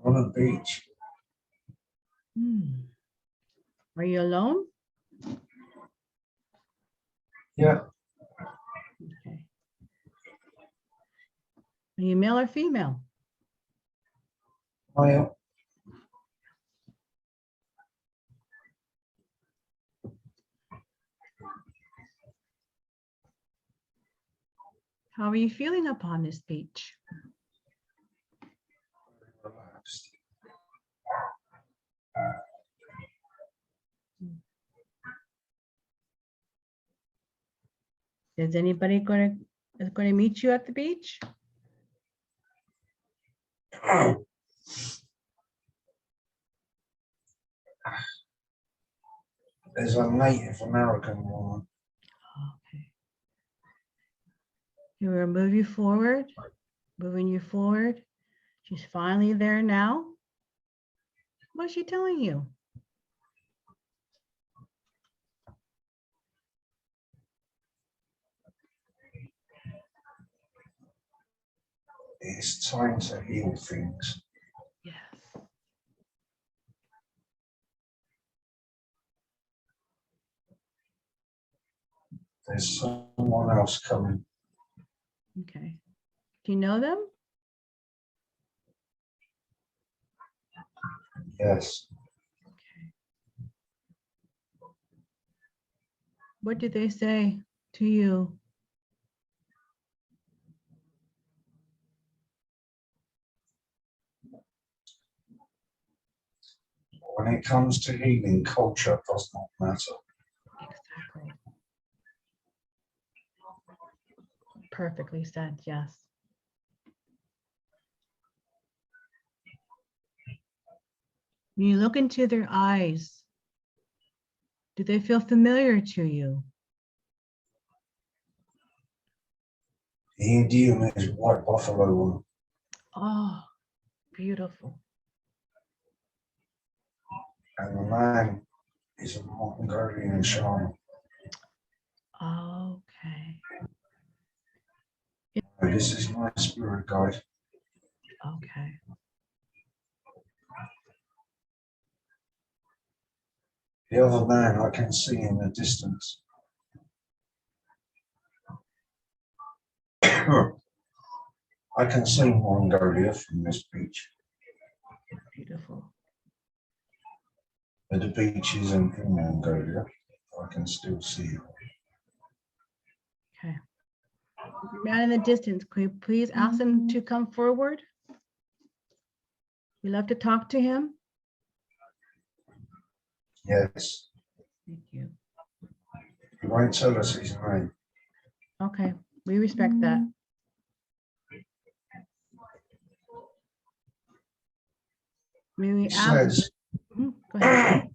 On a beach. Are you alone? Yeah. Okay. Are you male or female? Well, How are you feeling upon this beach? relaxed. Is anybody going to meet you at the beach? There's a Native American woman. Okay. He will move you forward, moving you forward. She's finally there now. What's she telling you? It's time to heal things. Yes. There's someone else coming. Okay. Do you know them? Yes. Okay. What did they say to you? When it comes to healing, culture does not matter. Exactly. Perfectly said, yes. When you look into their eyes, do they feel familiar to you? The Indian is white buffalo woman. Oh, beautiful. And the man is a Mongolian shaman. Okay. This is my spirit guide. Okay. The other man I can see in the distance. I can see Mongolia from this beach, Beautiful. but the beach isn't in Mongolia. I can still see it. Okay. Man in the distance, could you please ask him to come forward? We love to talk to him. Yes, Thank you. he won't tell us his name. Okay, we respect that. May we He ask? says, Go ahead.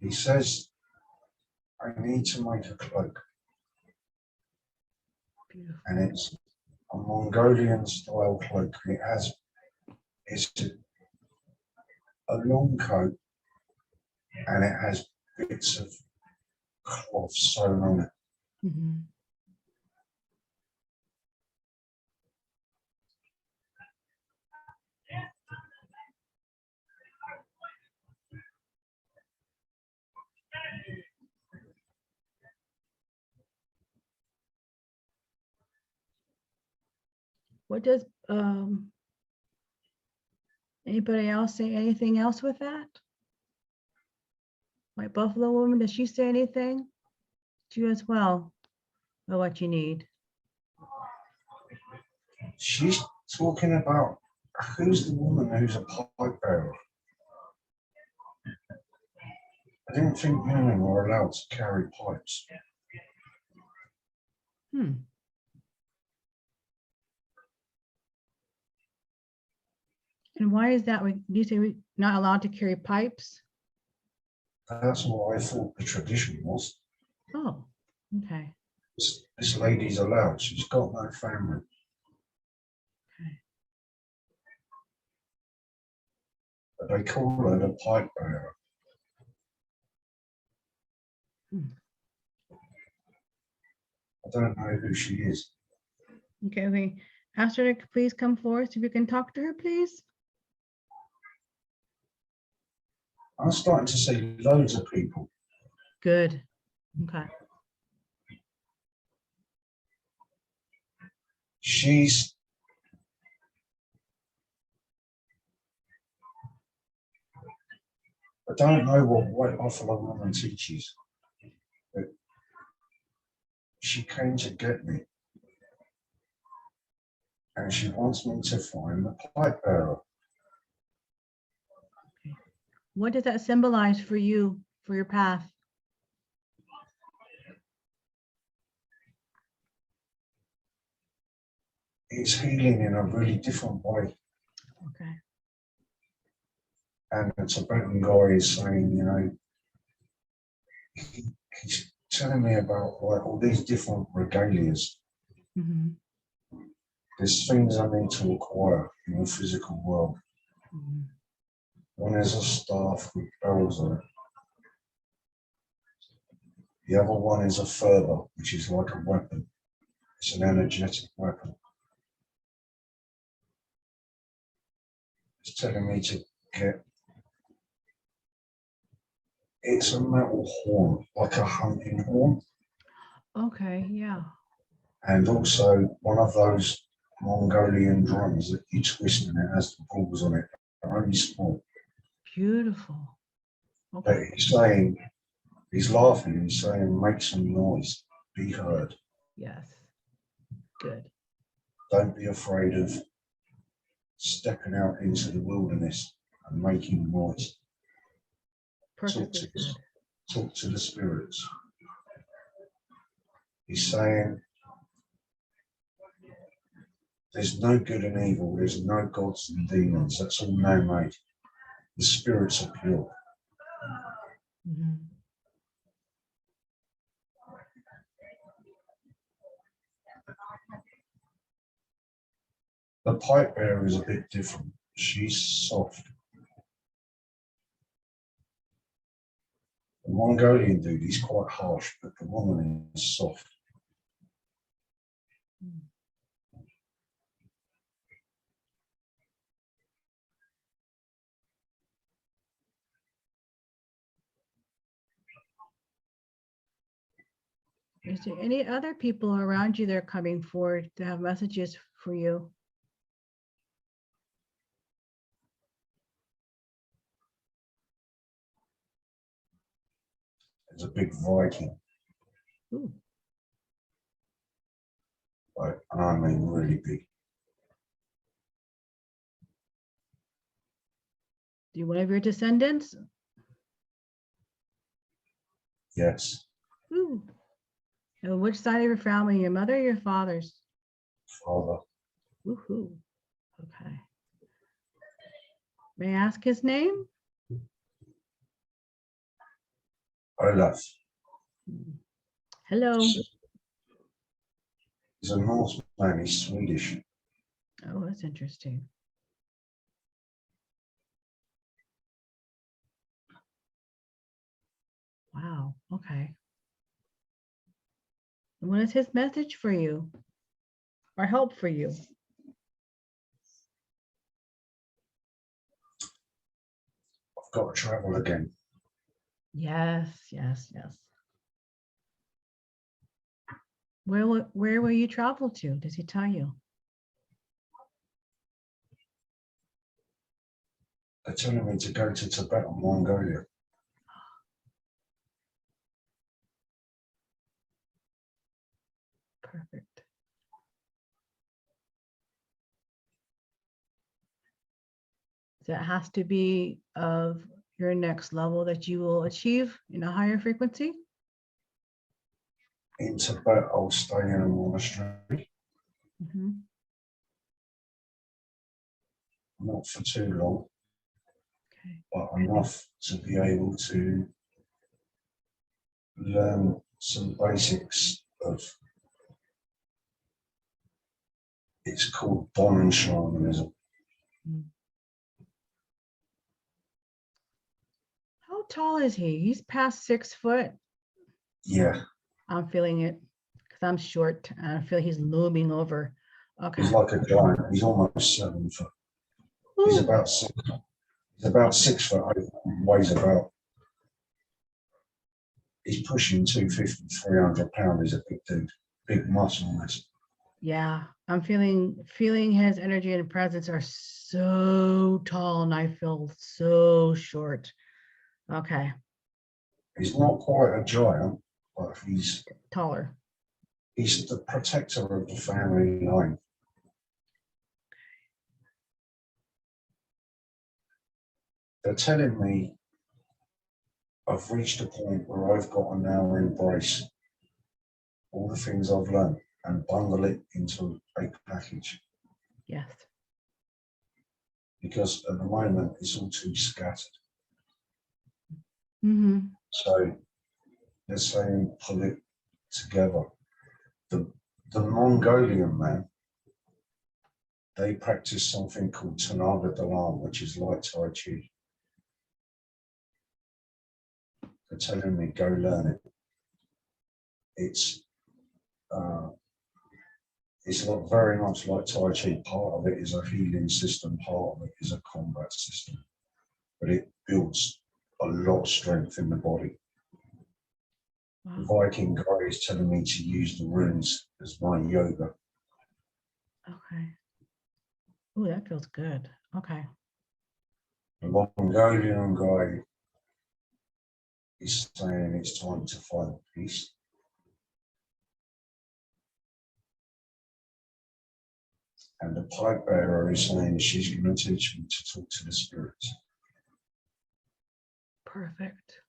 he says, I need to make a cloak, Beautiful. and it's a Mongolian style cloak. It's a long coat, and it has bits of cloth sewn on it. Mhm. What does anybody else say anything else with that? White Buffalo woman, does she say anything to you as well? Or what you need? She's talking about who's the woman who's a pipe bearer. I didn't think women were allowed to carry pipes. And why is that? You say we're not allowed to carry pipes? That's what I thought the tradition was. Oh, okay. This lady's allowed. She's got no family. Okay. But they call her the pipe bearer. I don't know who she is. Okay, we asked her to please come forward so we can talk to her, please. I'm starting to see loads of people. Good. Okay. She's, I don't know what White Buffalo Woman teaches, but she came to get me. And she wants me to find the pipe bearer. Okay. What does that symbolize for you, for your path? It's healing in a really different way. Okay. And the Tibetan guy is saying, you know, he's telling me about like all these different regalias. Mm-hmm. There's things I need to acquire in the physical world. Mm-hmm. One is a staff with bells on it. The other one is a fervor, which is like a weapon. It's an energetic weapon. It's telling me to get, it's a metal horn, like a hunting horn. Okay, yeah. And also one of those Mongolian drums that you twist and it has the balls on it. They're only small. Beautiful. But Okay. he's saying, he's laughing, he's saying, make some noise, be heard. Yes. Good. Don't be afraid of stepping out into the wilderness and making noise. Perfectly said. Talk to the spirits. He's saying, there's no good and evil, there's no gods and demons, that's all man-made. The spirits are pure. Mm-hmm. The pipe bearer is a bit different. She's soft. The Mongolian dude, he's quite harsh, but the woman is soft. Is there any other people around you that are coming forward to have messages for you? There's a big Viking, Ooh. like, and I mean really big. Do you one of your descendants? Yes, Ooh. And which side of your family? Your mother or your father's? father. Woohoo. Okay. May I ask his name? Olaf. Hello. He's a Norseman, he's Swedish. Oh, that's interesting. Wow. Okay. And what is his message for you or help for you? I've got to travel again. Yes, yes, yes. Where will you travel to? Does he tell you? They're telling me to go to Tibet and Mongolia. Perfect. That has to be of your next level that you will achieve in a higher frequency? In Tibet, I'll stay in a monastery, Mm-hmm. not for too long, Okay. but enough to be able to learn some basics of, it's called Bon Shamanism. How tall is he? He's past 6 foot. Yeah, I'm feeling it because I'm short and I feel he's looming over. Okay. he's like a giant. He's almost 7 foot. He's Ooh. about 6. He's about 6'8" weighs about, he's pushing 250, 300 pounds. He's a big dude, big muscle mass. Yeah, I'm feeling his energy and presence are so tall, and I feel so short. Okay, He's not quite a giant, but he's taller. the protector of the family line. They're telling me I've reached a point where I've got to now embrace all the things I've learned and bundle it into a package. Yes. Because at the moment it's all too scattered. Mm-hmm. So they're saying pull it together. The Mongolian man, they practice something called Tanaga Dalam, which is like Tai Chi. They're telling me go learn it. It's like very much like Tai Chi. Part of it is a healing system, part of it is a combat system. But it builds a lot of strength in the body. Wow. The Viking guy is telling me to use the runes as my yoga. Okay. Oh, that feels good. Okay. The Mongolian guy is saying it's time to find peace. And the pipe bearer is saying she's going to teach me to talk to the spirits. Perfect.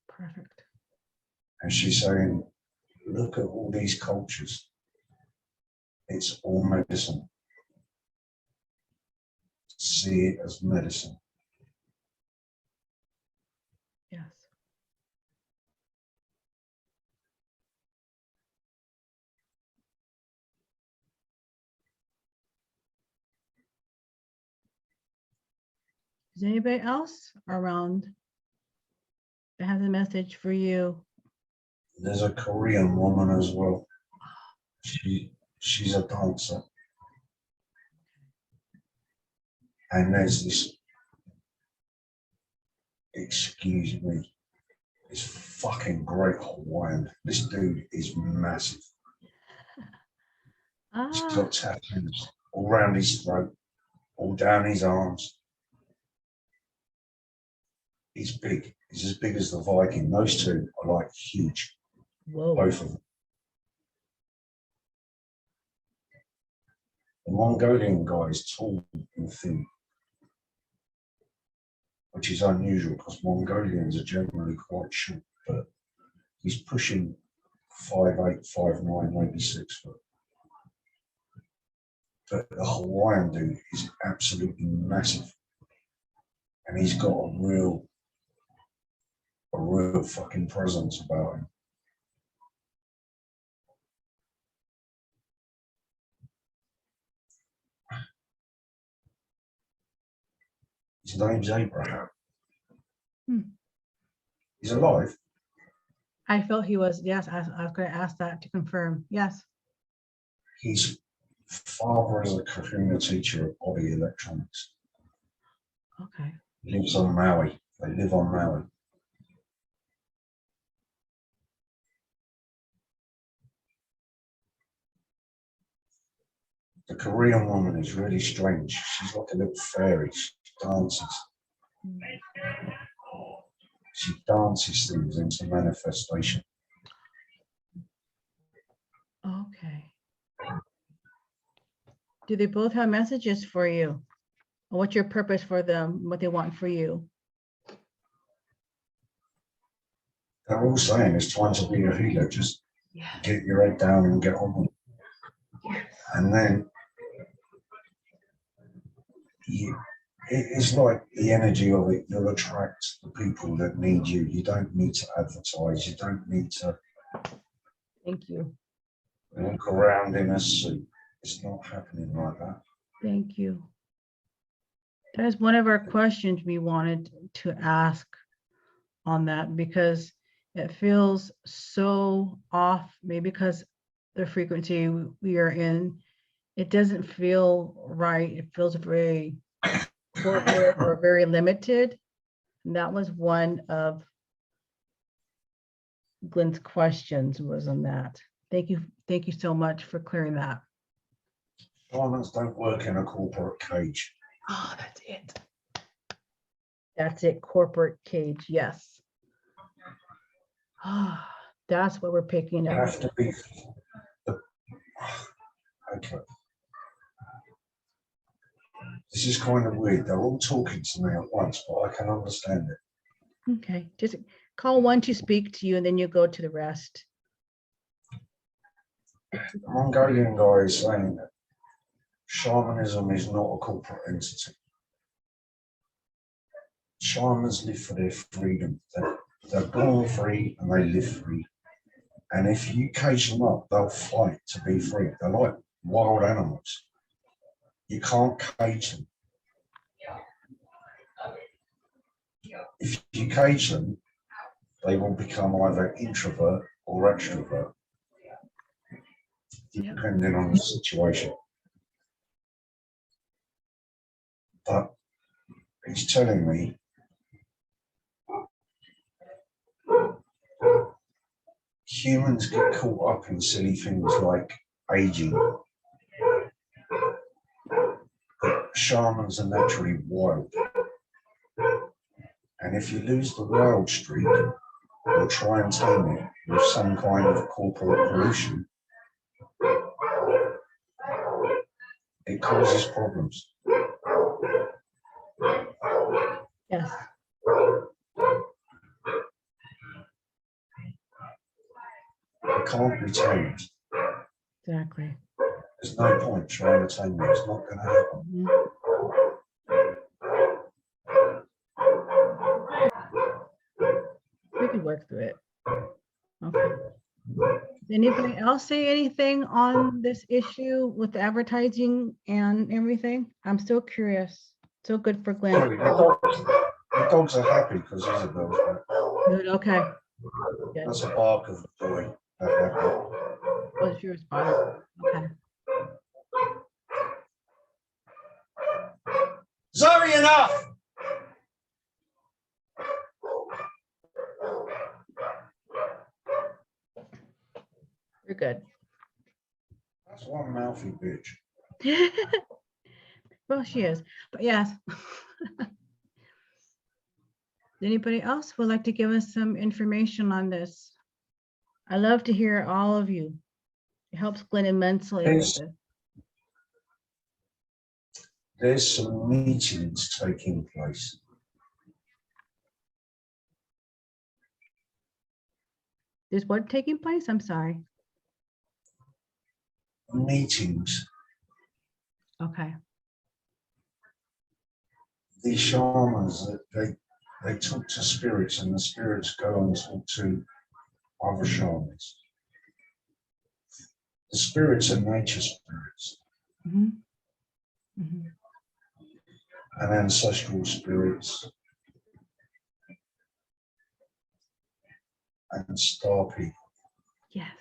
Perfect. And she's saying, look at all these cultures. It's all medicine. See it as medicine. Yes. Is anybody else around that has a message for you? There's a Korean woman as well. She's a dancer. And there's this, excuse me, this fucking great Hawaiian. This dude is massive. He's got tattoos all around his throat, all down his arms. He's big. He's as big as the Viking. Those two are like huge. Whoa. Both of them. The Mongolian guy is tall and thin, which is unusual because Mongolians are generally quite short, but he's pushing 5'8", 5'9", maybe 6 foot. But the Hawaiian dude is absolutely massive. And he's got a real fucking presence about him. His name's Abraham. He's alive. I felt he was, yes, I was going to ask that to confirm. Yes. His father is a kahuna teacher of body electronics. Okay. He lives on Maui. They live on Maui. The Korean woman is really strange. She's like a little fairy. She dances. She dances things into manifestation. Okay. Do they both have messages for you? Or what's your purpose for them? What they want for you? They're all saying it's time to be a healer. Just get your head down and get on with it. Yes. And then it's like the energy of it. You'll attract the people that need you. You don't need to advertise. You don't need to Thank you. walk around in a suit. It's not happening like that. Thank you. That is one of our questions we wanted to ask on that, because it feels so off, maybe because the frequency we are in, it doesn't feel right. It feels very corporate or very limited? And that was one of Glenn's questions was on that. Thank you so much for clearing that. Shamans don't work in a corporate cage. Oh, that's it. That's it, corporate cage, yes. Ah, that's what we're picking You up. have to be. Okay. This is kind of weird. They're all talking to me at once, but I can understand it. Okay, just call one to speak to you and then you go to the rest. The Mongolian guy is saying that shamanism is not a corporate entity. Shamans live for their freedom. They're born free and they live free. And if you cage them up, they'll fight to be free. They're like wild animals. You can't cage them. If you cage them, they will become either introvert or extrovert, depending on the situation. But he's telling me humans get caught up in silly things like aging. But shamans are naturally wild. And if you lose the wild streak or try and tame it with some kind of corporate pollution, it causes problems. Yes. It can't be tamed. Exactly. There's no point trying to tame it. It's not going to happen. We could work through it. Okay. Did anybody else say anything on this issue with the advertising and everything? I'm still curious. So good for Glenn. Sorry, the dogs are happy because Isabel's back. Good, okay. Good. That's a bark of joy. What's yours, Father? Okay. Zoe, enough! You're good. That's one mouthy bitch. Well, she is, but yes. Anybody else would like to give us some information on this? I love to hear all of you. It helps Glenn immensely with Yes. this. There's some meetings taking place. Is what taking place? I'm sorry. Meetings. Okay. These shamans, they talk to spirits, and the spirits go and talk to other shamans. The spirits are nature spirits Mhm. Mhm. and ancestral spirits and star people. Yes.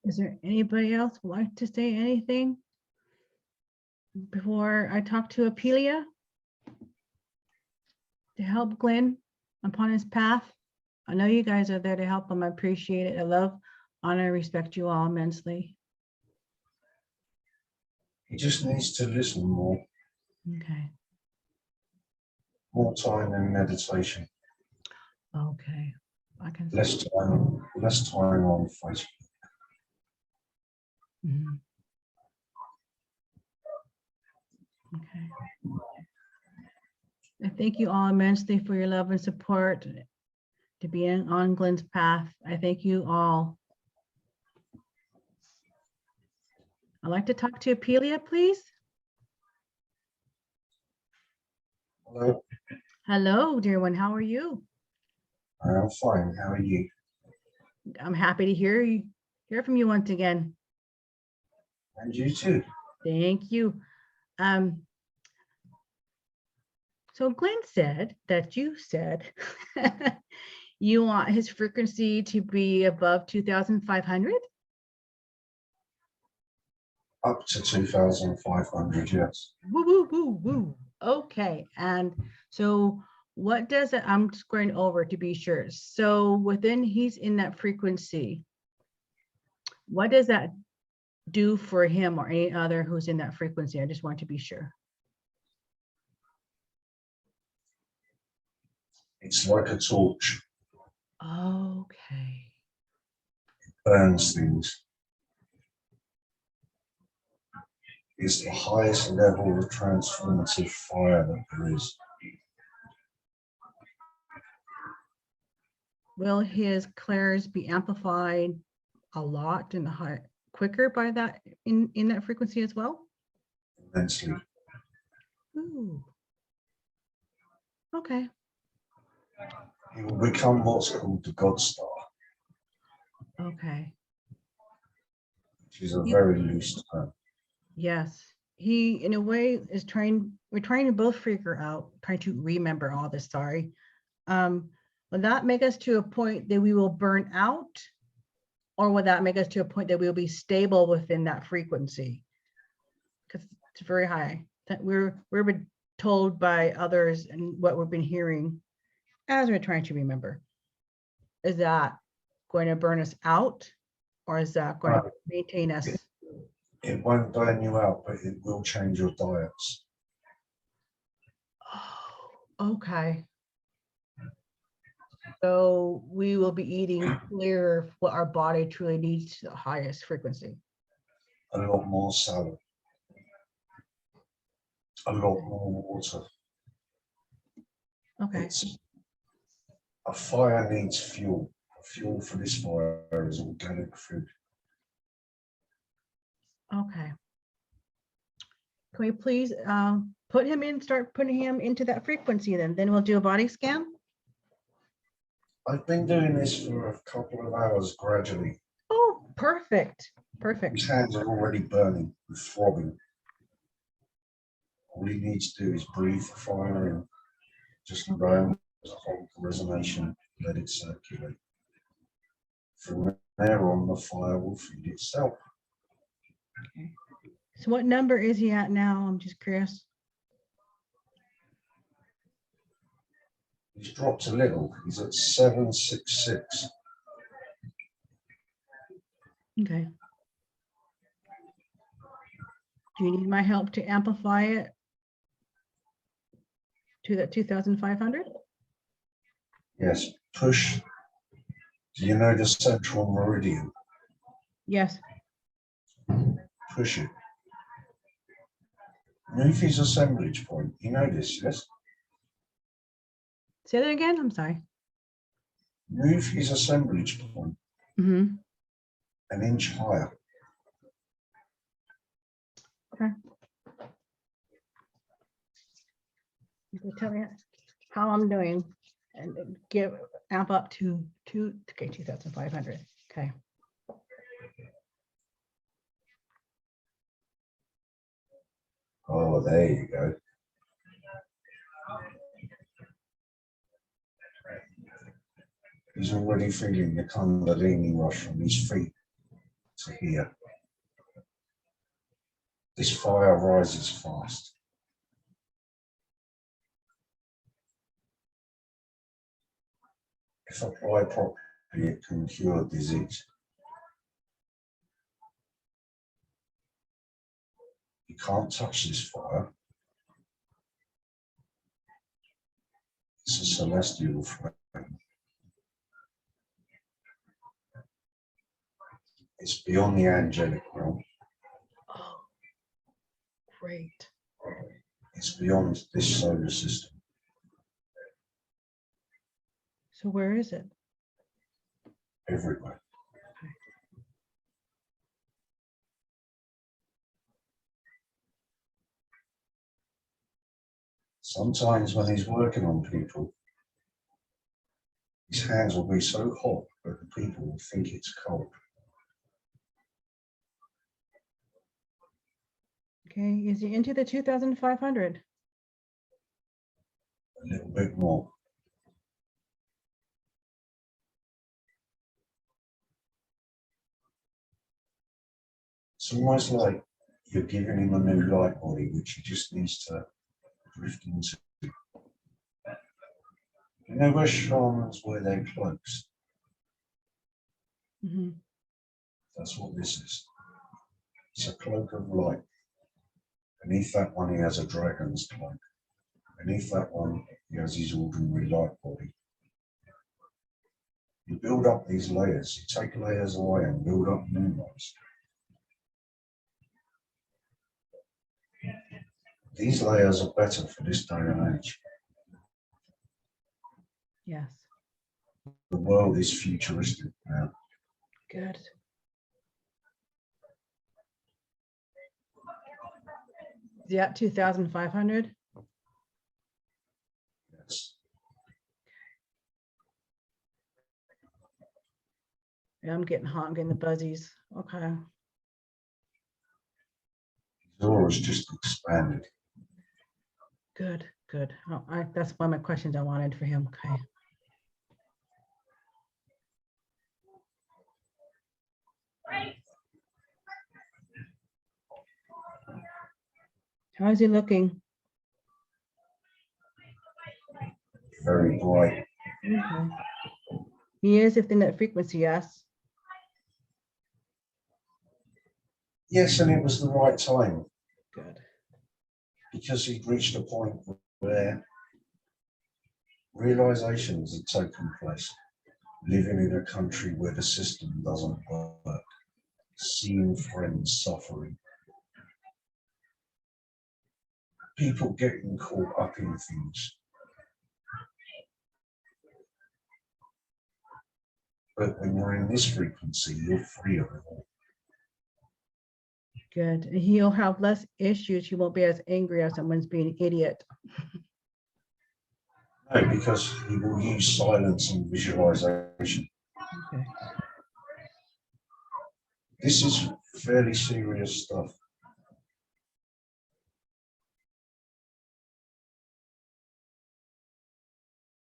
Is there anybody else would like to say anything before I talk to Apelia to help Glenn upon his path? I know you guys are there to help him. I appreciate it. I love, honor, and respect you all immensely. He just needs to listen more. Okay. More time in meditation. Okay. I can. Less time on Facebook. Mhm. Okay. I thank you all immensely for your love and support to be on Glenn's path. I thank you all. I'd like to talk to Apelia, please. Hello. Hello, dear one. How are you? I'm fine. How are you? I'm happy to hear from you once again. And you too. Thank you. So Glenn said that you said you want his frequency to be above 2,500. Up to 2,500, yes. Woo, woo, woo, woo. Okay. And so what does it, I'm just going over to be sure. So within, he's in that frequency. What does that do for him or any other who's in that frequency? I just want to be sure. It's like a torch. Okay. Burns things. It's the highest level of transformative fire that there is. Will his clairs be amplified a lot and quicker by that in that frequency as well? Immensely. Ooh. Okay. He will become what's called the God Star, Okay. which is a very loose term. Yes. He, in a way, is we're trying to both figure out, trying to remember all this, sorry. Will that make us to a point that we will burn out? Or will that make us to a point that we'll be stable within that frequency? Because it's very high. That we're been told by others and what we've been hearing as we're trying to remember. Is that going to burn us out? Or is that going to maintain us? It won't burn you out, but it will change your diets. Oh, okay. So we will be eating clear what our body truly needs to the highest frequency. A lot more salad. A lot more water. Okay. A fire needs fuel. Fuel for this fire is organic food. Okay. Can we please put him in, start putting him into that frequency then we'll do a body scan? I've been doing this for a couple of hours gradually. Oh, perfect. Perfect. His hands are already burning and throbbing. All he needs to do is breathe the fire in, just allow the whole resonation, let it circulate. From there on, the fire will feed itself. Okay. So what number is he at now? I'm just curious. He's dropped a little. He's at 766. Okay. Do you need my help to amplify it to that 2,500? Yes, push. Do you know the central meridian? Yes. Push it. Move his assemblage point. You know this, yes? Say that again. I'm sorry. Move his assemblage point Mm-hmm. an inch higher. Okay. You can tell me how I'm doing and then amp up to 2,500. Okay. Oh, there you go. He's already feeling the Kundalini rush from his feet to here. This fire rises fast. If applied properly, it can cure disease. You can't touch this fire. It's a celestial flame. It's beyond the angelic realm. Oh, great. It's beyond this solar system. So where is it? Everywhere. Sometimes when he's working on people, His hands will be so hot that the people will think it's cold. Okay, is he into the 2,500? A little bit more. It's almost like you're giving him a new light body, which he just needs to drift into. You know where shamans wear their cloaks? Mm-hmm. That's what this is. It's a cloak of light. Beneath that one, he has a dragon's cloak. Beneath that one, he has his ordinary light body. You build up these layers. You take layers away and build up new ones. These layers are better for this day and age. Yes. The world is futuristic now. Good. Is he at 2,500? Yes. Yeah, I'm getting hot. I'm getting the buzzies. Okay. His aura's just expanded. Good. Good. Oh, that's one of my questions I wanted for him. Okay. How is he looking? Very bright. Okay. He is within that frequency, yes. Yes, and it was the right time Good. because he'd reached a point where realizations had taken place. Living in a country where the system doesn't work, seeing friends suffering, people getting caught up in things. But when you're in this frequency, you're free of it all. Good. He'll have less issues. He won't be as angry as someone's being an idiot. No, because he will use silence and visualization. Okay. This is fairly serious stuff.